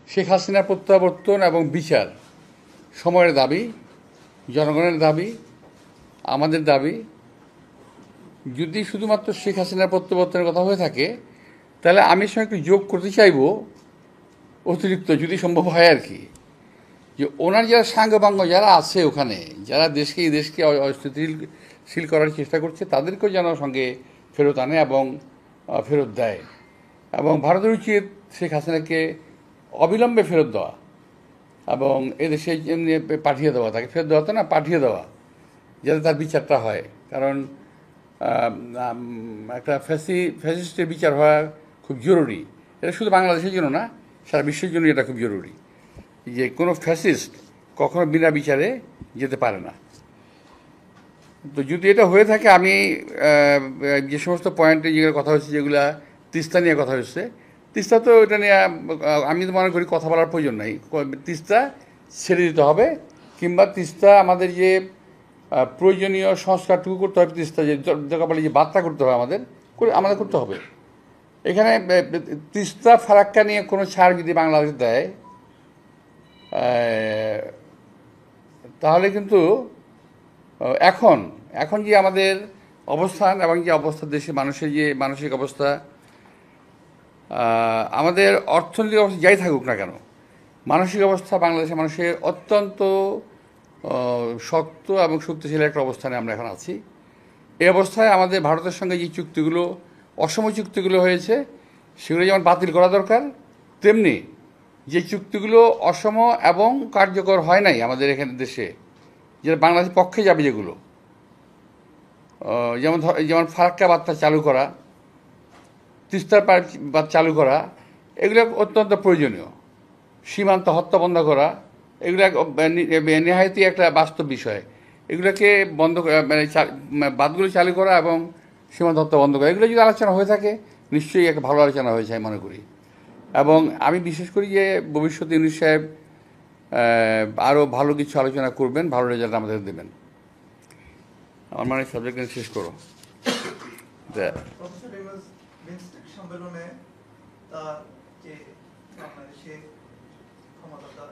শেখ হাসিনার প্রত্যাবর্তন এবং বিচার সময়ের দাবি, জনগণের দাবি, আমাদের দাবি। যদি শুধুমাত্র শেখ হাসিনার প্রত্যাবর্তনের কথা হয়ে থাকে তাহলে আমি সঙ্গে একটু যোগ করতে চাইব অতিরিক্ত, যদি সম্ভব হয় আর কি, যে ওনার যারা সাঙ্গপাঙ্গ যারা আছে ওখানে, যারা এই দেশকে অস্থিতিশীল করার চেষ্টা করছে, তাদেরকেও যেন সঙ্গে ফেরত আনে এবং ফেরত দেয়। এবং ভারতের উচিত শেখ হাসিনাকে অবিলম্বে ফেরত দেওয়া এবং এদেশে পাঠিয়ে দেওয়া, তাকে ফেরত দেওয়া তো না, পাঠিয়ে দেওয়া, যাতে তার বিচারটা হয়। কারণ একটা ফ্যাসিস্টের বিচার হওয়া খুব জরুরি। এটা শুধু বাংলাদেশের জন্য না, সারা বিশ্বের জন্য এটা খুব জরুরি, যে কোনো ফ্যাসিস্ট কখনো বিনা বিচারে যেতে পারে না। তো যদি এটা হয়ে থাকে, আমি যে সমস্ত পয়েন্টে যেগুলো কথা হচ্ছে, যেগুলা তিস্তা নিয়ে কথা হচ্ছে, তিস্তা তো এটা নিয়ে আমি তো মনে করি কথা বলার প্রয়োজন নাই। তিস্তা ছেড়ে দিতে হবে, কিংবা তিস্তা আমাদের যে প্রয়োজনীয় সংস্কারটুকু করতে হবে, তিস্তা যে দরকার যে বার্তা করতে হবে আমাদের করতে হবে। এখানে তিস্তা ফারাক্কা নিয়ে কোনো ছাড় যদি বাংলাদেশ দেয়, তাহলে কিন্তু এখন যে আমাদের অবস্থান এবং যে অবস্থা, দেশে মানুষের যে মানসিক অবস্থা, আমাদের অর্থনৈতিক অবস্থা যাই থাকুক না কেন, মানসিক অবস্থা বাংলাদেশের মানুষের অত্যন্ত শক্ত এবং শক্তিশালী একটা অবস্থানে আমরা এখন আছি। এই অবস্থায় আমাদের ভারতের সঙ্গে যে চুক্তিগুলো, অসম চুক্তিগুলো হয়েছে, সেগুলো যেমন বাতিল করা দরকার, তেমনি যে চুক্তিগুলো অসম এবং কার্যকর হয় নাই আমাদের এখানে দেশে, যেটা বাংলাদেশের পক্ষে যাবে, যেগুলো যেমন ফারাক্কা বার্তা চালু করা, তিস্তার বাদ চালু করা, এগুলো অত্যন্ত প্রয়োজনীয়। সীমান্ত হত্যা বন্ধ করা, এগুলো নেহায়তই একটা বাস্তব বিষয়। এগুলোকে বন্ধ, বাদগুলো চালু করা এবং সীমান্ত হত্যা বন্ধ করা, এগুলো যদি আলোচনা হয়ে থাকে, নিশ্চয়ই একটা ভালো আলোচনা হয়েছে আমি মনে করি। এবং আমি বিশেষ করি যে ভবিষ্যতে ইউনূস সাহেব আরও ভালো কিছু আলোচনা করবেন, ভালো রেজাল্ট আমাদের দেবেন। আমার মানে সাবজেক্ট শেষ করো। সম্মেলনে তার যে বাংলাদেশে ক্ষমতাটা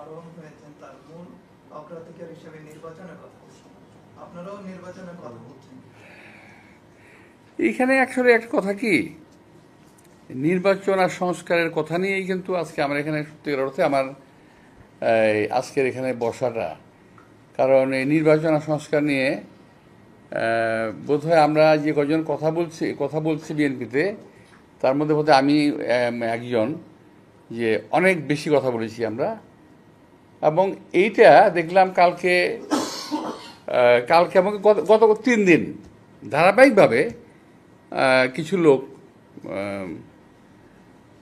আরোহণ হয়েছেন, তার মূল অগ্রাধিকার হিসেবে নির্বাচনের কথা বলছেন। আপনারাও নির্বাচনের কথা বলছেন। এইখানে আসলে একটা কথা কি, নির্বাচন আর সংস্কারের কথা নিয়েই কিন্তু আজকে আমরা এখানে সত্যিকার অর্থে আমার আজকের এখানে বসাটা। কারণ এই নির্বাচন আর সংস্কার নিয়ে বোধহয় আমরা যে কজন কথা বলছি বিএনপিতে, তার মধ্যে বোধহয় আমি একজন, যে অনেক বেশি কথা বলেছি আমরা। এবং এইটা দেখলাম কালকে এবং গত 3 দিন ধারাবাহিকভাবে কিছু লোক,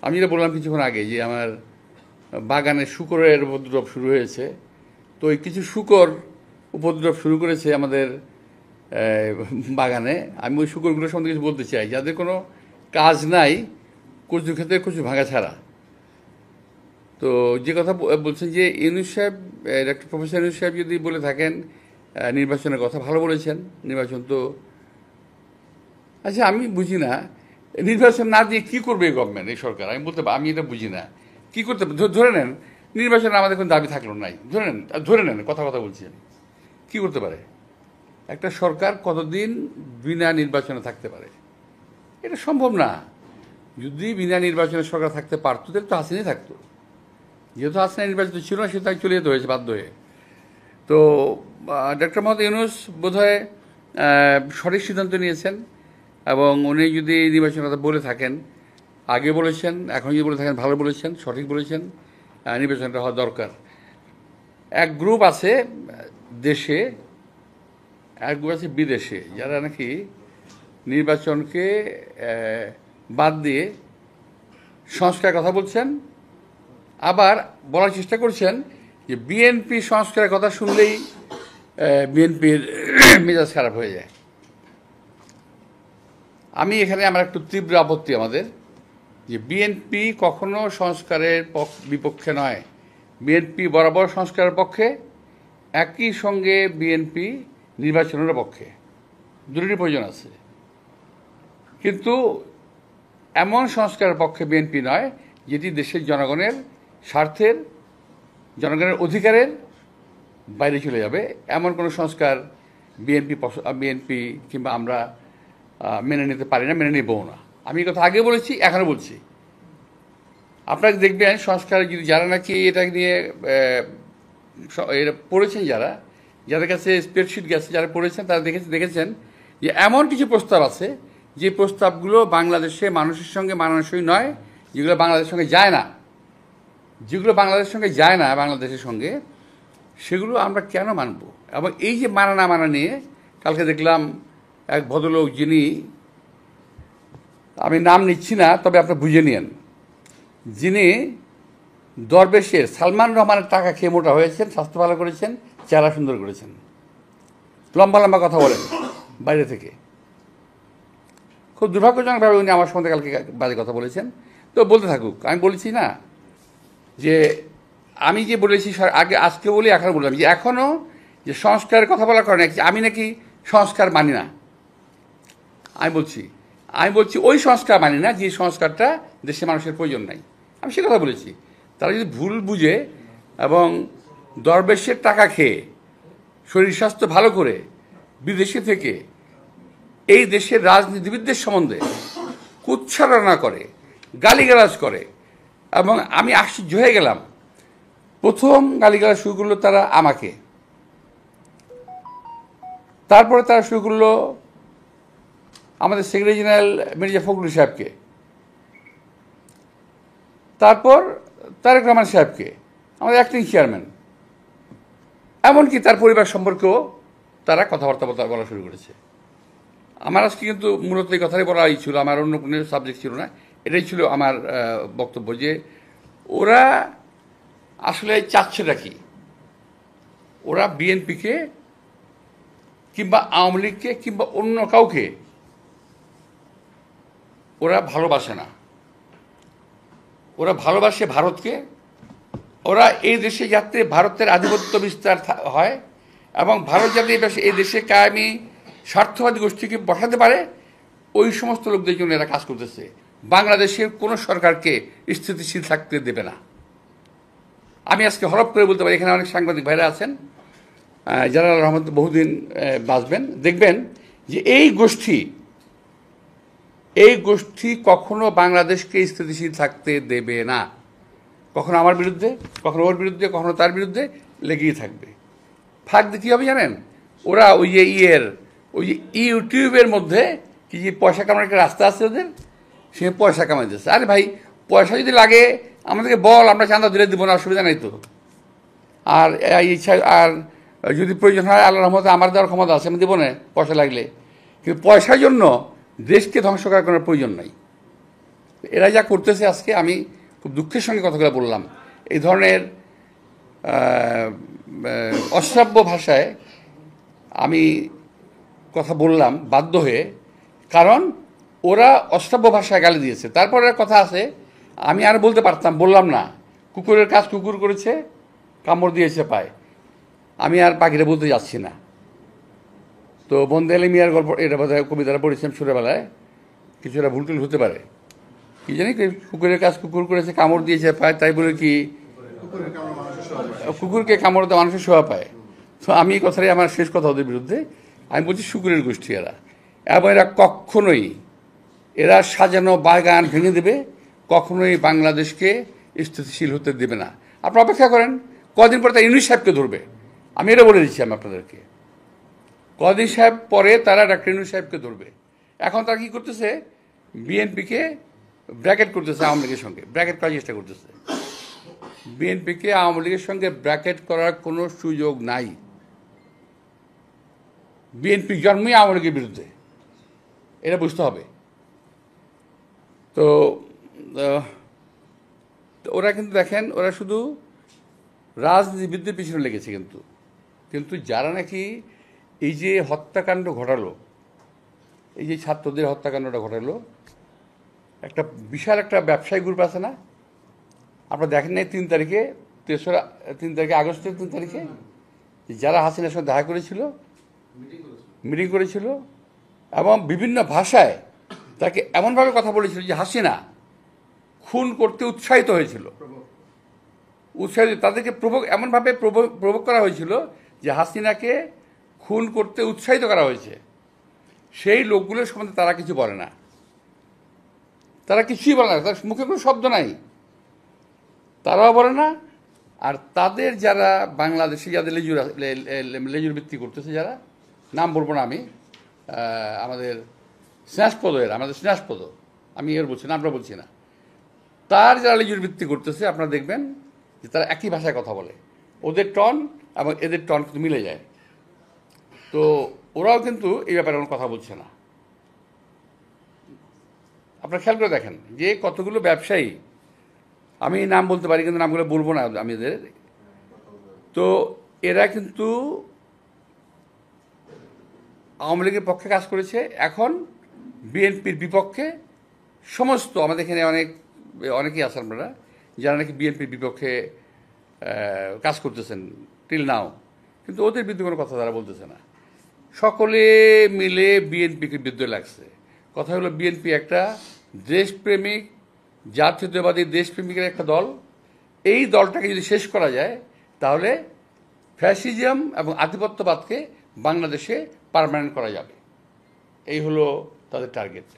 আমি যেটা বললাম কিছুক্ষণ আগে, যে আমার বাগানে শূকরের উপদ্রব শুরু হয়েছে, তো ওই কিছু শূকর উপদ্রব শুরু করেছে আমাদের বাগানে। আমি ওই শূকরগুলোর সম্বন্ধে কিছু বলতে চাই, যাদের কোনো কাজ নাই কচু ক্ষেতের কচু ভাঙা ছাড়া। তো যে কথা বলছেন যে ইউনূস সাহেব, ডক্টর প্রফেসর ইউনূস সাহেব যদি বলে থাকেন নির্বাচনের কথা, ভালো বলেছেন। নির্বাচন তো, আচ্ছা আমি বুঝি না, নির্বাচন না দিয়ে কী করবে এই গভর্নমেন্ট, এই সরকার, আমি এটা বুঝি না। কী করতে, ধরে নেন নির্বাচনে আমাদের কোনো দাবি থাকলো নাই, ধরে নেন কথা বলছেন, কী করতে পারে একটা সরকার? কতদিন বিনা নির্বাচনে থাকতে পারে? এটা সম্ভব না। যদি বিনা নির্বাচনে সরকার থাকতে পারতো, তাহলে তো হাসিনাই থাকতো। যেহেতু হাসিনা নির্বাচিত ছিল না, সেটা চলে যেতে হয়েছে বাধ্য হয়ে। তো ডক্টর মোহাম্মদ ইউনূস বোধহয় সঠিক সিদ্ধান্ত নিয়েছেন, এবং উনি যদি নির্বাচনের কথা বলে থাকেন, আগে বলেছেন, এখন যদি বলে থাকেন, ভালো বলেছেন, সঠিক বলেছেন। নির্বাচনটা হওয়া দরকার। এক গ্রুপ আছে দেশে, এক গ্রুপ আছে বিদেশে, যারা নাকি নির্বাচনকে বাদ দিয়ে সংস্কারের কথা বলছেন, আবার বলার চেষ্টা করছেন যে বিএনপি সংস্কারের কথা শুনলেই বিএনপির মেজাজ খারাপ হয়ে যায়। আমি এখানে আমার একটু তীব্র আপত্তি আমাদের, যে বিএনপি কখনো সংস্কারের বিপক্ষে নয়। বিএনপি বরাবর সংস্কারের পক্ষে, একই সঙ্গে বিএনপি নির্বাচনের পক্ষে, দুটোরই প্রয়োজন আছে। কিন্তু এমন সংস্কারের পক্ষে বিএনপি নয় যেটি দেশের জনগণের স্বার্থের, জনগণের অধিকারের বাইরে চলে যাবে, এমন কোনো সংস্কার বিএনপি কিংবা আমরা মেনে নিতে পারি না, মেনে নেবও না। আমি এই কথা আগে বলেছি, এখনও বলছি। আপনারা দেখবেন সংস্কার যদি যারা নাকি এটা নিয়ে এটা পড়েছেন, যাদের কাছে স্প্রেডশিট গেছে, যারা পড়েছেন তারা দেখেছেন যে এমন কিছু প্রস্তাব আছে যে প্রস্তাবগুলো বাংলাদেশে মানুষের সঙ্গে মানানসই নয়, যেগুলো বাংলাদেশের সঙ্গে যায় না, বাংলাদেশের সঙ্গে, সেগুলো আমরা কেন মানব? এবং এই যে মানা না মানা নিয়ে কালকে দেখলাম এক ভদ্রলোক, যিনি, আমি নাম নিচ্ছি না, তবে আপনি বুঝে নিন, যিনি দরবেশের সালমান রহমানের টাকা খেয়ে মোটা হয়েছেন, স্বাস্থ্য ভালো করেছেন, চেহারা সুন্দর করেছেন, লম্বা লম্বা কথা বলেন বাইরে থেকে। খুব দুর্ভাগ্যজনকভাবে উনি আমার সম্বন্ধে কালকে বাজে কথা বলেছেন। তো বলতে থাকুক, আমি বলেছি না যে আমি যে বলেছি আগে, আজকে বলি, এখন বললাম যে এখনও যে সংস্কারের কথা বলার কারণে আমি নাকি সংস্কার মানি না। আমি বলছি ওই সংস্কার মানি না যে সংস্কারটা দেশের মানুষের প্রয়োজন নাই। আমি সে কথা বলেছি। তারা যদি ভুল বুঝে এবং দরবেশের টাকা খেয়ে শরীর স্বাস্থ্য ভালো করে বিদেশে থেকে এই দেশের রাজনীতিবিদদের সম্বন্ধে কুৎসারণা করে, গালিগালাজ করে, এবং আমি আশ্চর্য হয়ে গেলাম। প্রথম গালিগালাজ শুরু করলো তারা আমাকে, তারপরে তারা শুরু করলো আমাদের সেক্রেটারি জেনারেল মির্জা ফখরুল সাহেবকে, তারপর তারেক রহমান সাহেবকে, আমাদের অ্যাক্টিং চেয়ারম্যান, এমনকি তার পরিবার সম্পর্কেও তারা কথাবার্তা বলা শুরু করেছে। আমার আজকে কিন্তু মূলত এই কথাই বলাই ছিল, আমার অন্য কোনো সাবজেক্ট ছিল না। এটাই ছিল আমার বক্তব্য যে ওরা আসলে চাচ্ছেটা কি। ওরা বিএনপিকে কিংবা আওয়ামী লীগকে কিংবা অন্য কাউকে ওরা ভালোবাসে না। ওরা ভালোবাসে ভারতকে। ওরা এই দেশে যাতে ভারতের আধিপত্য বিস্তার হয় এবং ভারত যাতে এই দেশে কায়েমি স্বার্থবাদী গোষ্ঠীকে বসাতে পারে, ওই সমস্ত লোকদের জন্য এরা কাজ করতেছে। বাংলাদেশের কোনো সরকারকে স্থিতিশীল থাকতে দেবে না। আমি আজকে হরপ করে বলতে পারি, এখানে অনেক সাংবাদিক ভাইরা আছেন যারা রহমত বহুদিন বাঁচবেন, দেখবেন যে এই গোষ্ঠী কখনো বাংলাদেশকে স্থিতিশীল থাকতে দেবে না। কখনো আমার বিরুদ্ধে, কখনো ওর বিরুদ্ধে, কখনো তার বিরুদ্ধে লেগেই থাকবে। ফাঁক দিয়ে কী হবে জানেন? ওরা ওই যে ইউটিউবের মধ্যে কি যে পয়সা কামানোর একটা রাস্তা আছে ওদের, সে পয়সা কামাই দিচ্ছে। আরে ভাই, পয়সা যদি লাগে আমাদেরকে বল, আমরা চাঁদা দিলে দিব না, অসুবিধা নেই তো। আর ইচ্ছা, আর যদি প্রয়োজন হয় আল্লাহর রহমতে আমার দেওয়ার ক্ষমতা আছে, আমি দেবো না পয়সা লাগলে। কিন্তু পয়সার জন্য দেশকে ধ্বংস করার কোনো প্রয়োজন নাই। এরা যা করতেছে, আজকে আমি খুব দুঃখের সঙ্গে কথাগুলো বললাম, এই ধরনের অশ্রাব্য ভাষায় আমি কথা বললাম বাধ্য হয়ে, কারণ ওরা অশ্রাব্য ভাষায় গালি দিয়েছে। তারপরে কথা আছে, আমি আর বলতে পারতাম, বললাম না। কুকুরের কাজ কুকুর করেছে, কামড় দিয়েছে পায়। আমি আর বাকিটা বলতে যাচ্ছি না। তো বন্দে আলী মিয়ার গল্প, এটা বোধহয় কবিতাটা পড়েছিলাম ছোটোবেলায়, কিছুটা ভুলটুল হতে পারে। কি জানি, কুকুরের কাজ কুকুর করেছে, কামড় দিয়েছে পায়, তাই বলে কি কুকুরকে কামড় দিয়ে মানুষের শোয়া পায়? তো আমি এই কথাটাই আমার শেষ কথা ওদের বিরুদ্ধে। আমি বলছি শুকুরের গোষ্ঠী এরা, এবং এরা কখনোই, এরা সাজানো বাগান ভেঙে দেবে, কখনোই বাংলাদেশকে স্থিতিশীল হতে দেবে না। আপনারা অপেক্ষা করেন, কদিন পরে তারা ইউনূস সাহেবকে ধরবে। আমি এটা বলে দিচ্ছি আমি আপনাদেরকে, কদিন সাহেব পরে তারা ডাক্তার ইউনূস সাহেবকে ধরবে। এখন তারা কী করতেছে? বিএনপিকে ব্র্যাকেট করতেছে আওয়ামী লীগের সঙ্গে, ব্র্যাকেট করার চেষ্টা করতেছে। বিএনপিকে আওয়ামী লীগের সঙ্গে ব্র্যাকেট করার কোনো সুযোগ নাই। বিএনপি জন্মই আওয়ামী লীগের বিরুদ্ধে, এটা বুঝতে হবে। তো ওরা কিন্তু দেখেন, ওরা শুধু রাজনীতিবিদদের পিছনে লেগেছে, কিন্তু যারা নাকি এই যে হত্যাকাণ্ড ঘটালো, এই যে ছাত্রদের হত্যাকাণ্ডটা ঘটালো, একটা বিশাল একটা ব্যবসায়ী গ্রুপ আছে না? আপনারা দেখেন নাই 3 তারিখে, 3 তারিখে আগস্টের 3 তারিখে যারা হাসিনার সঙ্গে দেখা করেছিল, মিটিং করেছিল, এবং বিভিন্ন ভাষায় তাকে এমনভাবে কথা বলেছিল যে হাসিনা খুন করতে উৎসাহিত হয়েছিল, তাদেরকে এমনভাবে প্রভোগ করা হয়েছিল যে হাসিনাকে খুন করতে উৎসাহিত করা হয়েছে। সেই লোকগুলোর সম্বন্ধে তারা কিছু বলে না, তারা কিছুই বলে না, তার মুখে কোনো শব্দ নাই, তারাও বলে না। আর তাদের যারা বাংলাদেশে যাদের লেজুর ভিত্তি করতেছে, যারা নাম বলবো না আমি, আমাদের স্নেহাসপদ, আমি এর বলছি না, আমরা বলছি না, তার যারা লেজুর ভিত্তি করতেছে আপনারা দেখবেন যে তারা একই ভাষায় কথা বলে, ওদের টন এবং এদের টন কিন্তু মিলে যায়। তো ওরাও কিন্তু এই ব্যাপারে কোনো কথা বলছে না। আপনারা খেয়াল করে দেখেন যে কতগুলো ব্যবসায়ী, আমি নাম বলতে পারি কিন্তু নামগুলো বলবো না আমি এদের, তো এরা কিন্তু আওয়ামী লীগের পক্ষে কাজ করেছে, এখন বিএনপির বিপক্ষে সমস্ত, আমাদের এখানে অনেকেই আছেন আপনারা যারা নাকি বিএনপির বিপক্ষে কাজ করতেছেন টিল নাও, কিন্তু ওদের বিরুদ্ধে কোনো কথা তারা বলতেছে না। সকলে মিলে বিএনপিকে বিরুদ্ধে লাগছে। কথা হলো বিএনপি একটা দেশপ্রেমিক, জাতীয়তাবাদী দেশপ্রেমিকের একটা দল। এই দলটাকে যদি শেষ করা যায় তাহলে ফ্যাসিজম এবং আধিপত্যবাদকে বাংলাদেশে পার্মানেন্ট করা যাবে, এই হলো তাদের টার্গেট।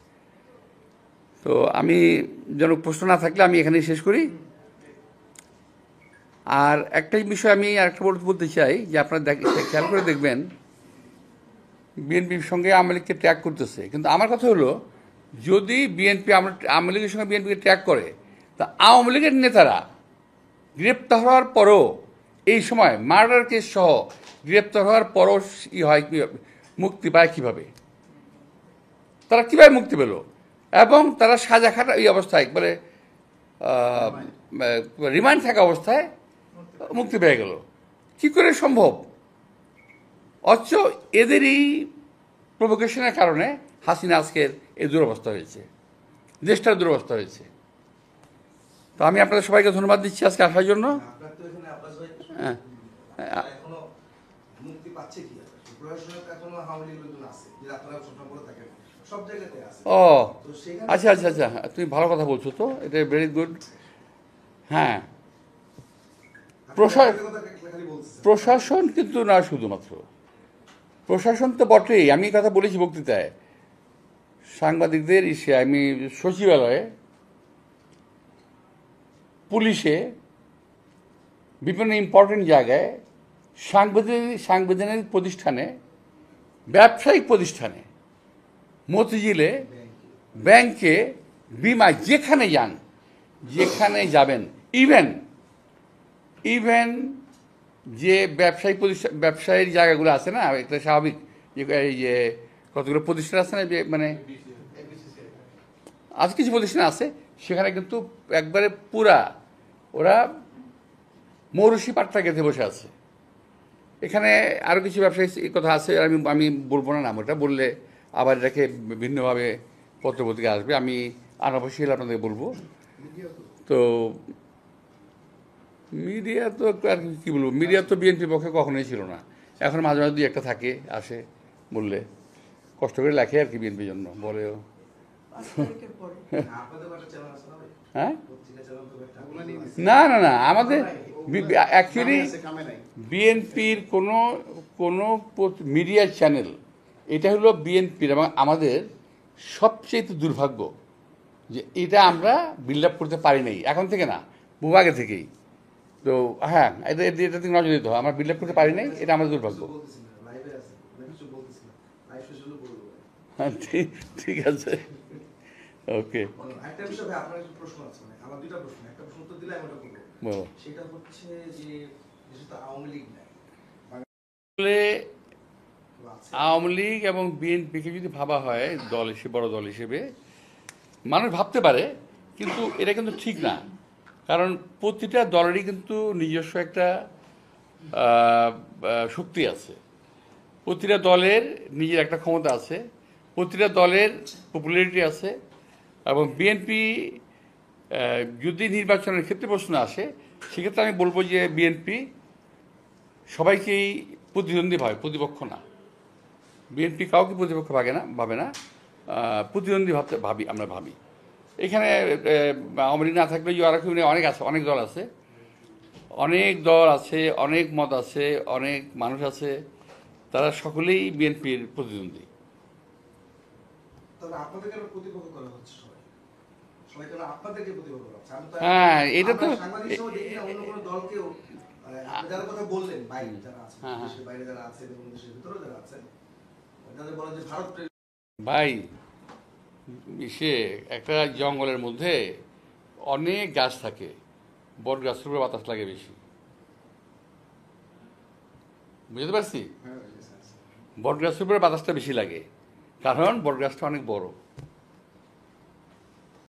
তো আমি যেন প্রশ্ন না থাকলে আমি এখানেই শেষ করি। আর একটাই বিষয় আমি আরেকটা বলতে চাই যে আপনারা খেয়াল করে দেখবেন বিএনপির সঙ্গে আওয়ামী লীগকে ট্র্যাক করতেছে, কিন্তু আমার কথা হলো যদি বিএনপি আওয়ামী লীগের সঙ্গে বিএনপিকে ট্র্যাক করে, তা আওয়ামী লীগের নেতারা গ্রেপ্তার হওয়ার পরও, এই সময় মার্ডার কেস সহ গ্রেপ্তার হওয়ার পরও মুক্তি পায় কীভাবে? তারা কীভাবে মুক্তি পেল? এবং তারা সাজা খাটা এই অবস্থায় মানে রিমান্ড থাকা অবস্থায় মুক্তি পেয়ে গেল, কি করে সম্ভব? অথচ এদেরই প্রভোকেশনের কারণে হাসিনা আজকের এই দুরবস্থা হয়েছে, দেশটার দুরবস্থা হয়েছে। তো আমি আপনাদের সবাইকে ধন্যবাদ দিচ্ছি আজকে আসার জন্য। হ্যাঁ, ও আচ্ছা আচ্ছা আচ্ছা, তুমি ভালো কথা বলছো, তো এটা ভেরি গুড। হ্যাঁ, প্রশাসন কিন্তু না, শুধুমাত্র প্রশাসন তো বটেই। আমি এই কথা বলেছি বক্তৃতায়, সাংবাদিকদের আমি সচিবালয়ে, পুলিশে, বিভিন্ন ইম্পর্টেন্ট জায়গায়, সাংবিধানিক প্রতিষ্ঠানে, ব্যবসায়িক প্রতিষ্ঠানে, মতিঝিলে, ব্যাংকে, বিমা, যেখানে যাবেন, ইভেন যে ব্যবসায়ীর জায়গাগুলো আছে না, একটা স্বাভাবিক এই যে কতগুলো প্রতিষ্ঠান আছে না, যে মানে আজ কিছু প্রতিষ্ঠান আছে, সেখানে কিন্তু একবারে পুরা ওরা মৌরুষি পাট্টা গেঁথে বসে আছে। এখানে আরও কিছু ব্যবসায়ী কথা আছে, আমি বলবো না নাম, ওটা বললে আবার এটাকে ভিন্নভাবে পত্রপত্রিকা আসবে, আমি আনাবশ্যক আপনাদের বলবো। তো মিডিয়া তো আর কি বলবো, মিডিয়া তো বিএনপির পক্ষে কখনোই ছিল না, এখন মাঝে মাঝে দুই একটা থাকে, আসে, বললে কষ্ট করে লেখে আর কি বিএনপির জন্য বলেও। হ্যাঁ, না না না, আমাদের অ্যাকচুয়ালি বিএনপির কোনো মিডিয়া চ্যানেল, এটা হলো বিএনপির এবং আমাদের সবচেয়ে দুর্ভাগ্য যে এটা আমরা বিল্ড আপ করতে পারি নাই, এখন থেকে না, বহু আগে থেকেই। তো হ্যাঁ, এটা থেকে নজর দিতে হয়, আমরা বিল্ড আপ করতে পারি নাই, এটা আমাদের দুর্ভাগ্য। হ্যাঁ, ঠিক আছে, ওকে। একটা বিষয় ভাই, আপনার একটা প্রশ্ন আছে, মানে আমার দুইটা প্রশ্ন, একটা প্রশ্ন উত্তর দিলে আমি ওটা বলবো। সেটা হচ্ছে যে যেহেতু আওয়ামী লীগ নাই, আওয়ামী লীগ এবং বিএনপিকে যদি ভাবা হয় দল হিসেবে, বড় দল হিসেবে মানুষ ভাবতে পারে, কিন্তু এটা কিন্তু ঠিক না। কারণ প্রতিটা দলেরই কিন্তু নিজস্ব একটা শক্তি আছে, প্রতিটা দলের নিজের একটা ক্ষমতা আছে, প্রতিটা দলের পপুলারিটি আছে। এবং বিএনপি যদি নির্বাচনের ক্ষেত্রে প্রশ্ন আসে, সেক্ষেত্রে আমি বলবো যে বিএনপি সবাইকেই প্রতিদ্বন্দ্বী ভাবে, প্রতিপক্ষ না। বিএনপি কাউকে প্রতিপক্ষ ভাবে না, প্রতিদ্বন্দ্বী আমরা ভাবি। এখানে আওয়ামী লীগ না থাকলে ইউআরএফ অনেক আছে, অনেক দল আছে, অনেক দল আছে, অনেক মত আছে, অনেক মানুষ আছে, তারা সকলেই বিএনপির প্রতিদ্বন্দ্বী। তাহলে আপনাদের কেন প্রতিপক্ষ করা হচ্ছে সবাই? সবাই কেন আপনাদেরকে প্রতিপক্ষ করা হচ্ছে? আমি তো হ্যাঁ, এটা তো আমরা সাংবাদিক হিসেবে দেখি না অন্য কোনো দলকেও আপনি যারা কথা বললেন বাইরে যারা আছে, হ্যাঁ, হ্যাঁ। দেশের বাইরে যারা আছে এবং দেশের ভিতরেও যারা আছেন, যাদের বলেন যে ভারত ভাই, সে একটা জঙ্গলের মধ্যে অনেক গাছ থাকে, বট গাছের উপরে বাতাস লাগে বেশি, বুঝতে পারছি? বট গাছের উপরে বাতাসটা বেশি লাগে, কারণ বট গাছটা অনেক বড়।